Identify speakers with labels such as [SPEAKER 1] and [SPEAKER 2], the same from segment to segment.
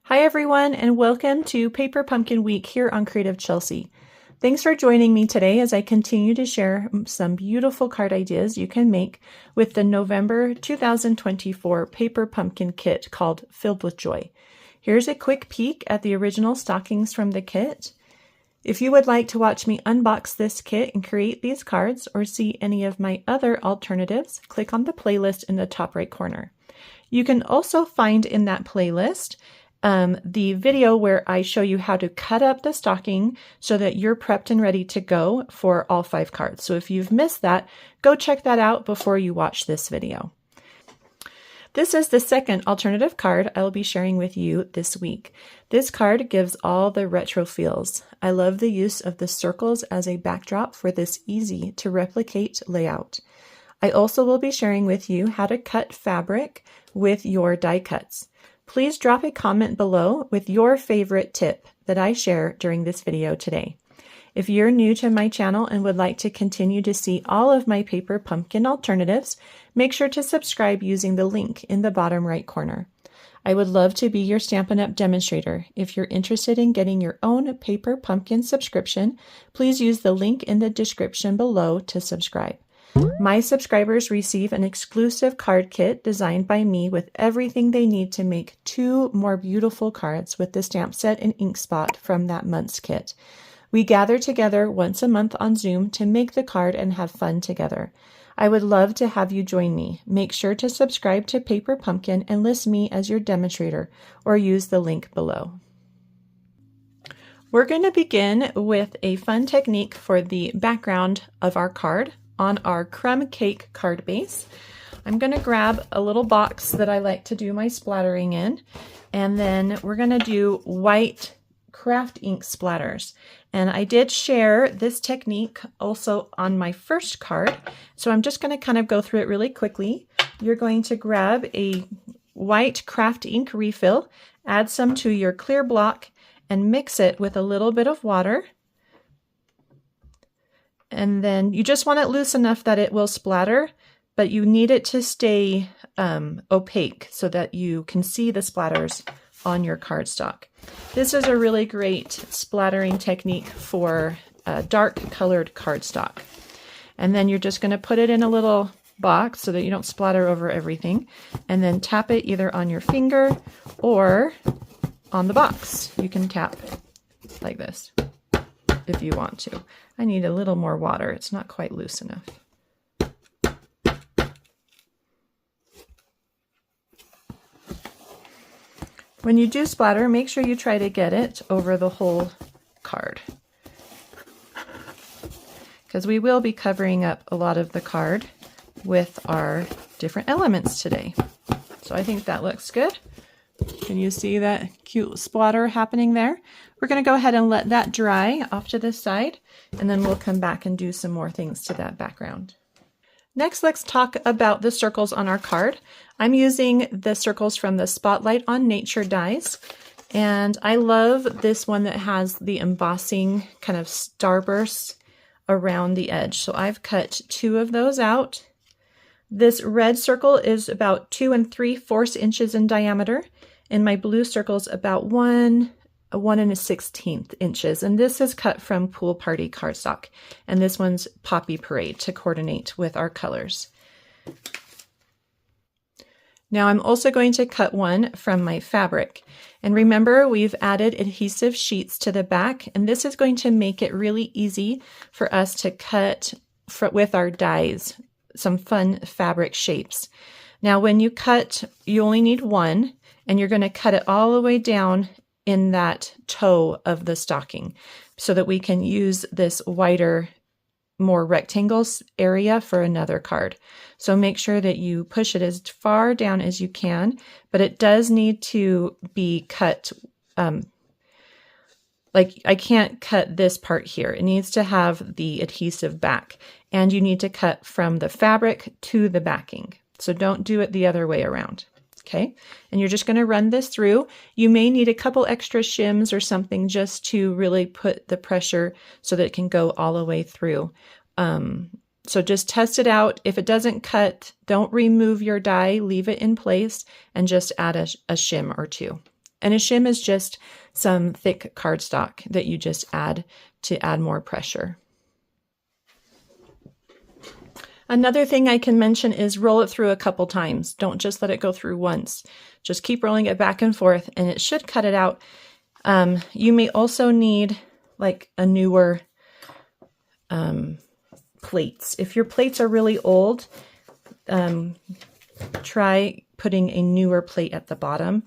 [SPEAKER 1] Hi everyone, and welcome to Paper Pumpkin Week here on Creative Chelsey. Thanks for joining me today as I continue to share some beautiful card ideas you can make with the November 2024 Paper Pumpkin Kit called Filled with Joy. Here's a quick peek at the original stockings from the kit. If you would like to watch me unbox this kit and create these cards or see any of my other alternatives, click on the playlist in the top right corner. You can also find in that playlist the video where I show you how to cut up the stocking so that you're prepped and ready to go for all 5 cards. So if you've missed that, go check that out before you watch this video. This is the second alternative card I will be sharing with you this week. This card gives all the retro feels. I love the use of the circles as a backdrop for this easy to replicate layout. I also will be sharing with you how to cut fabric with your die cuts. Please drop a comment below with your favorite tip that I share during this video today. If you're new to my channel and would like to continue to see all of my paper pumpkin alternatives, make sure to subscribe using the link in the bottom right corner. I would love to be your Stampin' Up! Demonstrator. If you're interested in getting your own paper pumpkin subscription, please use the link in the description below to subscribe. My subscribers receive an exclusive card kit designed by me with everything they need to make 2 more beautiful cards with the stamp set and ink spot from that month's kit. We gather together once a month on Zoom to make the card and have fun together. I would love to have you join me. Make sure to subscribe to Paper Pumpkin and list me as your demonstrator or use the link below. We're going to begin with a fun technique for the background of our card on our crumb cake card base. I'm going to grab a little box that I like to do my splattering in, and then we're going to do white craft ink splatters. And I did share this technique also on my first card, so I'm just going to kind of go through it really quickly. You're going to grab a white craft ink refill, add some to your clear block, and mix it with a little bit of water. And then you just want it loose enough that it will splatter, but you need it to stay opaque so that you can see the splatters on your cardstock. This is a really great splattering technique for dark colored cardstock. And then you're just going to put it in a little box so that you don't splatter over everything, and then tap it either on your finger or on the box. You can tap like this if you want to. I need a little more water. It's not quite loose enough. When you do splatter, make sure you try to get it over the whole card, because we will be covering up a lot of the card with our different elements today. So I think that looks good. Can you see that cute splatter happening there? We're going to go ahead and let that dry off to the side, and then we'll come back and do some more things to that background. Next, let's talk about the circles on our card. I'm using the circles from the Spotlight on Nature dies, and I love this one that has the embossing kind of starbursts around the edge. So I've cut 2 of those out. This red circle is about 2 3/4 inches in diameter, and my blue circle is about 1 1/16 inches, and this is cut from Pool Party cardstock, and this one's Poppy Parade to coordinate with our colors. Now I'm also going to cut one from my fabric, and remember we've added adhesive sheets to the back, and this is going to make it really easy for us to cut with our dies some fun fabric shapes. Now when you cut, you only need one, and you're going to cut it all the way down in that toe of the stocking so that we can use this wider, more rectangles area for another card. So make sure that you push it as far down as you can, but it does need to be cut. Like I can't cut this part here. It needs to have the adhesive back, and you need to cut from the fabric to the backing. So don't do it the other way around. Okay, and you're just going to run this through. You may need a couple extra shims or something just to really put the pressure so that it can go all the way through. So just test it out. If it doesn't cut, don't remove your die, leave it in place and just add a shim or 2. And a shim is just some thick cardstock that you just add to add more pressure. Another thing I can mention is roll it through a couple times. Don't just let it go through once. Just keep rolling it back and forth and it should cut it out. You may also need like a newer plates. If your plates are really old, try putting a newer plate at the bottom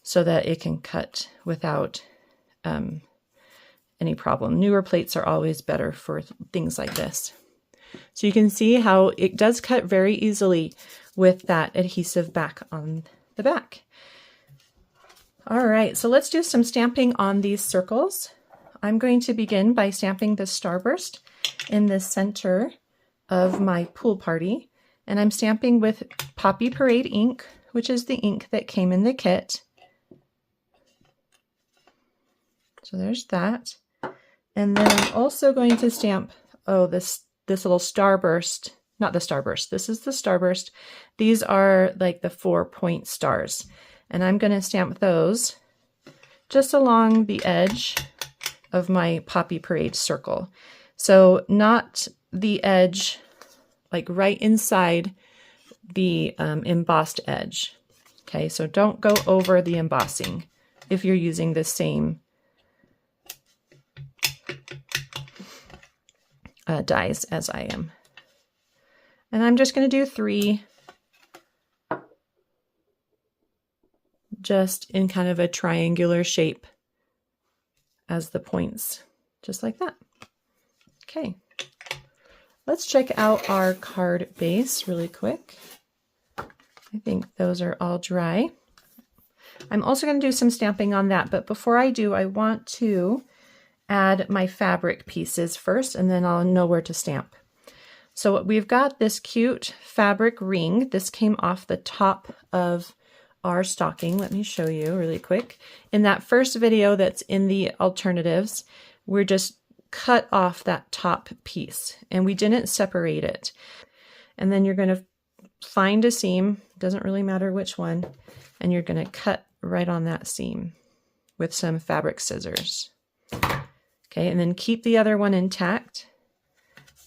[SPEAKER 1] so that it can cut without any problem. Newer plates are always better for things like this. So you can see how it does cut very easily with that adhesive back on the back. All right, so let's do some stamping on these circles. I'm going to begin by stamping the starburst in the center of my pool party. And I'm stamping with Poppy Parade ink, which is the ink that came in the kit. So there's that. And then I'm also going to stamp, this little starburst, not the starburst, this is the starburst. These are like the 4-point stars. And I'm going to stamp those just along the edge of my Poppy Parade circle. So not the edge, like right inside the embossed edge. Okay, so don't go over the embossing if you're using the same dies as I am. And I'm just going to do 3 just in kind of a triangular shape as the points, just like that. Okay, let's check out our card base really quick. I think those are all dry. I'm also going to do some stamping on that, but before I do, I want to add my fabric pieces first, and then I'll know where to stamp. So we've got this cute fabric ring. This came off the top of our stocking. Let me show you really quick. In that first video that's in the alternatives, we're just cut off that top piece and we didn't separate it. And then you're going to find a seam, doesn't really matter which one, and you're going to cut right on that seam with some fabric scissors. Okay, and then keep the other one intact,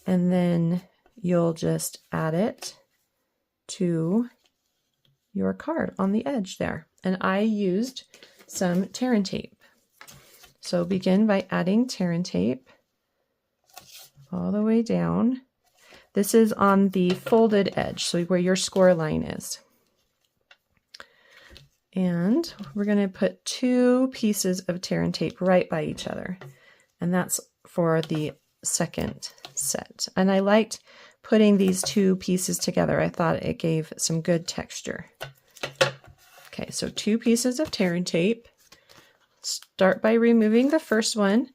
[SPEAKER 1] and then you'll just add it to your card on the edge there. And I used some tear and tape. So begin by adding tear and tape all the way down. This is on the folded edge, so where your score line is. And we're going to put 2 pieces of tear and tape right by each other. And that's for the second set. And I liked putting these 2 pieces together. I thought it gave some good texture. Okay, so 2 pieces of tear and tape. Start by removing the first one.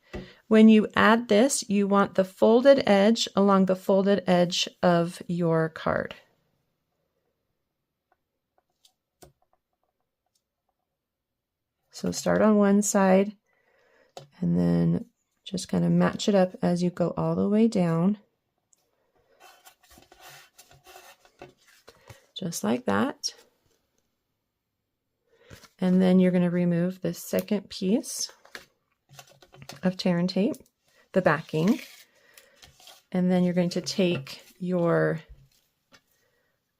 [SPEAKER 1] When you add this, you want the folded edge along the folded edge of your card. So start on one side and then just kind of match it up as you go all the way down. Just like that. And then you're going to remove the second piece of tear and tape, the backing. And then you're going to take your,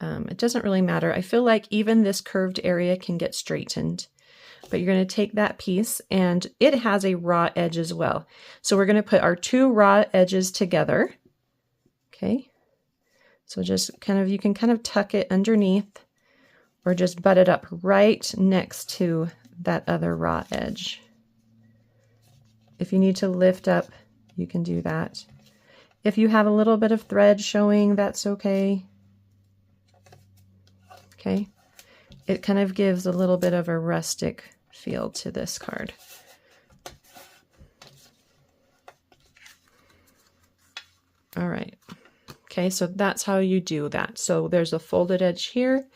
[SPEAKER 1] it doesn't really matter. I feel like even this curved area can get straightened. But you're going to take that piece, and it has a raw edge as well. So we're going to put our 2 raw edges together. Okay. So just kind of, you can kind of tuck it underneath or just butt it up right next to that other raw edge. If you need to lift up, you can do that. If you have a little bit of thread showing, that's okay. Okay. It kind of gives a little bit of a rustic feel to this card. All right. Okay, so that's how you do that. So there's a folded edge here,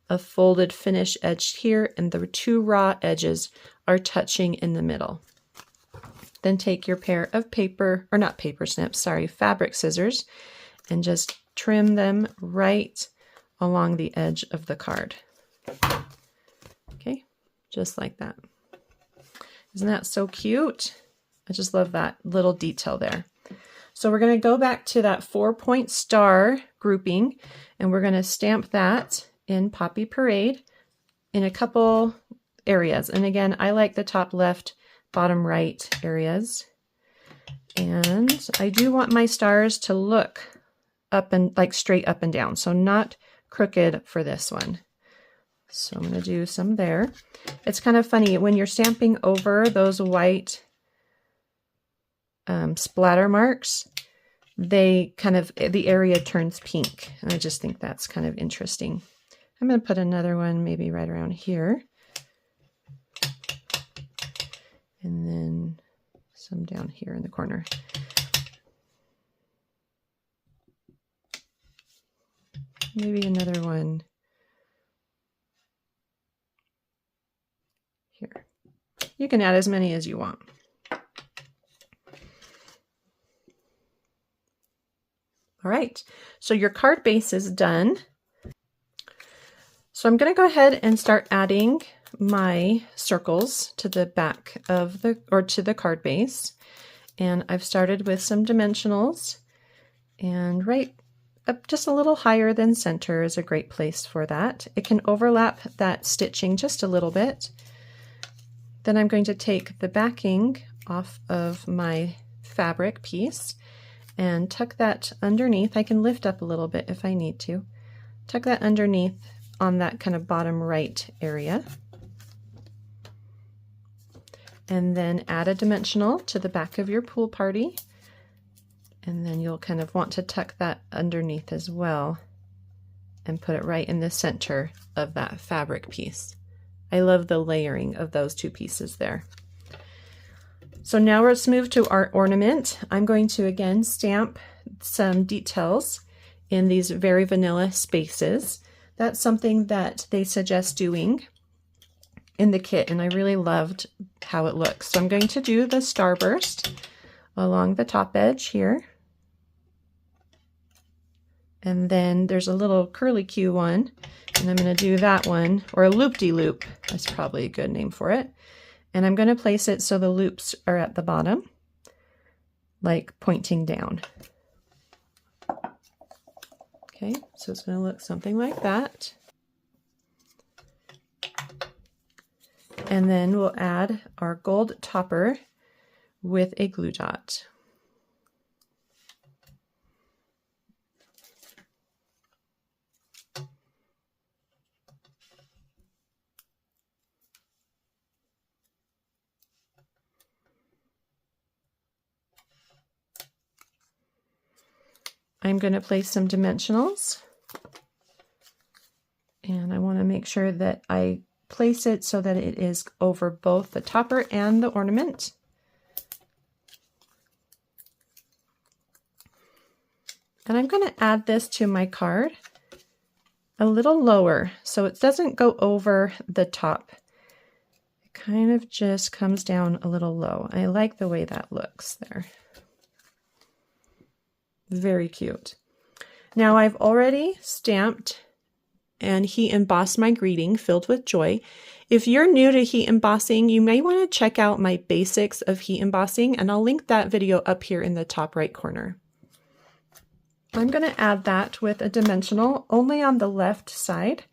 [SPEAKER 1] a folded finish edge here, and the 2 raw edges are touching in the middle. Then take your pair of paper, or not paper snips, sorry, fabric scissors, and just trim them right along the edge of the card. Okay, just like that. Isn't that so cute? I just love that little detail there. So we're going to go back to that 4-point star grouping, and we're going to stamp that in Poppy Parade in a couple areas. And again, I like the top left, bottom right areas. And I do want my stars to look up and like straight up and down, so not crooked for this one. So I'm going to do some there. It's kind of funny when you're stamping over those white splatter marks, they kind of, the area turns pink. And I just think that's kind of interesting. I'm going to put another one maybe right around here. And then some down here in the corner. Maybe another one here. You can add as many as you want. All right, so your card base is done. So I'm going to go ahead and start adding my circles to the back of the, or to the card base. And I've started with some dimensionals, and right up just a little higher than center is a great place for that. It can overlap that stitching just a little bit. Then I'm going to take the backing off of my fabric piece and tuck that underneath. I can lift up a little bit if I need to. Tuck that underneath on that kind of bottom right area. And then add a dimensional to the back of your pool party. And then you'll kind of want to tuck that underneath as well and put it right in the center of that fabric piece. I love the layering of those two pieces there. So now let's move to our ornament. I'm going to again stamp some details in these very vanilla spaces. That's something that they suggest doing in the kit, and I really loved how it looks. So I'm going to do the starburst along the top edge here. And then there's a little curly-Q one, and I'm going to do that one, or a loop-de-loop. That's probably a good name for it. And I'm going to place it so the loops are at the bottom, like pointing down. Okay, so it's going to look something like that. And then we'll add our gold topper with a glue dot. I'm going to place some dimensionals, and I want to make sure that I place it so that it is over both the topper and the ornament. And I'm going to add this to my card a little lower so it doesn't go over the top. It kind of just comes down a little low. I like the way that looks there. Very cute. Now I've already stamped and heat embossed my greeting, Filled with Joy. If you're new to heat embossing, you may want to check out my basics of heat embossing, and I'll link that video up here in the top right corner. I'm going to add that with a dimensional only on the left side.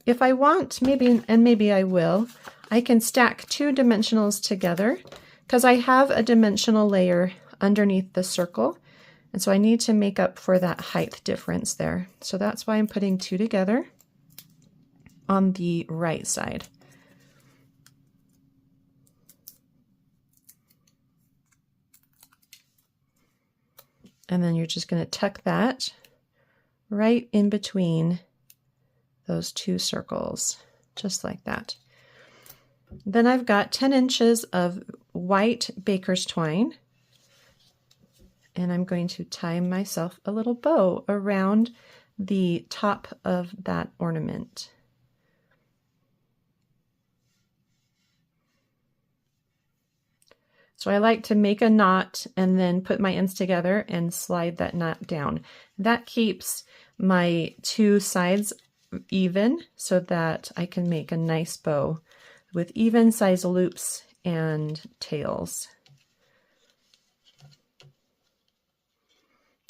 [SPEAKER 1] If I want, maybe I will, I can stack two dimensionals together because I have a dimensional layer underneath the circle, and so I need to make up for that height difference there. So that's why I'm putting two together on the right side. And then you're just going to tuck that right in between those two circles, just like that. Then I've got 10 inches of white baker's twine, and I'm going to tie myself a little bow around the top of that ornament. So I like to make a knot and then put my ends together and slide that knot down. That keeps my two sides even so that I can make a nice bow with even size loops and tails.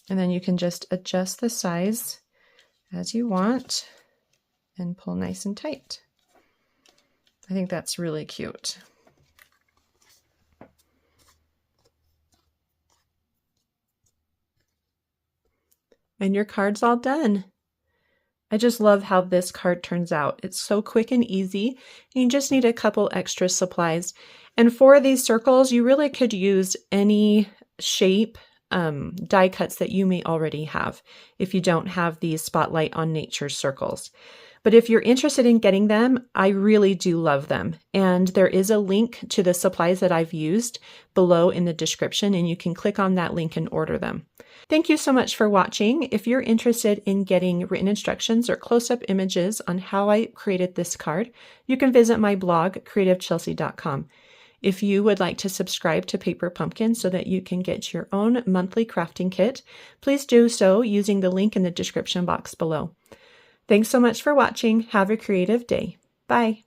[SPEAKER 1] And then you can just adjust the size as you want and pull nice and tight. I think that's really cute. And your card's all done. I just love how this card turns out. It's so quick and easy. You just need a couple extra supplies. And for these circles, you really could use any shape die cuts that you may already have if you don't have these Spotlight on Nature circles. But if you're interested in getting them, I really do love them. And there is a link to the supplies that I've used below in the description, and you can click on that link and order them. Thank you so much for watching. If you're interested in getting written instructions or close-up images on how I created this card, you can visit my blog, creativechelsey.com. If you would like to subscribe to Paper Pumpkin so that you can get your own monthly crafting kit, please do so using the link in the description box below. Thanks so much for watching. Have a creative day. Bye.